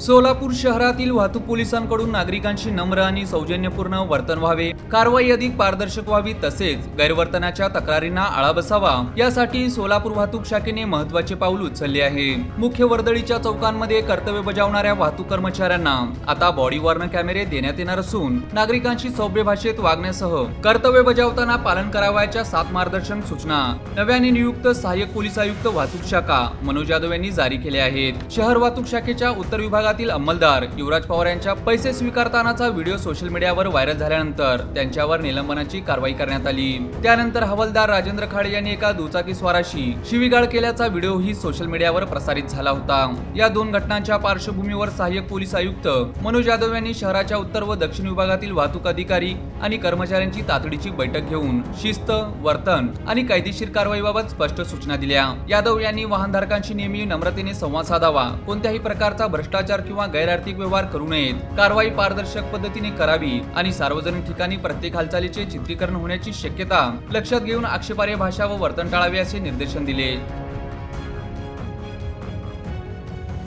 सोलापूर शहरातील वाहतूक पोलिसांकडून नागरिकांशी नम्र आणि सौजन्यपूर्ण वर्तन व्हावे, कारवाई अधिक पारदर्शक व्हावी तसेच गैरवर्तनाच्या तक्रारींना आळा बसावा यासाठी सोलापूर वाहतूक शाखेने महत्त्वाचे पाऊल उचलले आहे। मुख्य वर्दळीच्या चौकांमध्ये कर्तव्य बजावणाऱ्या वाहतूक कर्मचाऱ्यांना आता बॉडी वॉर्न कॅमेरे देण्यात येणार असून नागरिकांशी सभ्य भाषेत वागण्यासह कर्तव्य बजावताना पालन करावयाच्या 7 मार्गदर्शक सूचना नव्याने नियुक्त सहाय्यक पोलीस आयुक्त वाहतूक शाखा मनोज यादव यांनी जारी केल्या आहेत। शहर वाहतूक शाखेच्या उत्तर विभागातील अंमलदार युवराज पवार यांच्या पैसे स्वीकारतानाचा व्हिडिओ सोशल मीडियावर व्हायरल झाल्यानंतर त्यांच्यावर निलंबनाची कारवाई करण्यात आली। त्यानंतर हवालदार राजेंद्र खाडे यांनी एका दुचाकी स्वाराशी शिवीगाळ केल्याचा व्हिडिओही सोशल मीडियावर प्रसारित झाला होता। या 2 घटनांच्या पार्श्वभूमीवर सहाय्यक पोलीस आयुक्त मनोज यादव यांनी शहराच्या उत्तर व दक्षिण विभागातील वाहतूक अधिकारी आणि कर्मचाऱ्यांची तातडीची बैठक घेऊन शिस्त, वर्तन आणि कायदेशीर कारवाईबाबत स्पष्ट सूचना दिल्या। यादव यांनी वाहनधारकांशी नेहमी नम्रतेने संवाद साधावा, कोणत्याही प्रकारचा भ्रष्टाचार किंवा गैरआर्थिक व्यवहार करू नयेत, कारवाई पारदर्शक पद्धतीने करावी आणि सार्वजनिक ठिकाणी प्रत्येक हालचालीचे चित्रीकरण होण्याची शक्यता लक्षात घेऊन आक्षेपार्ह भाषा व वर्तन टाळावे असे निर्देशन दिले।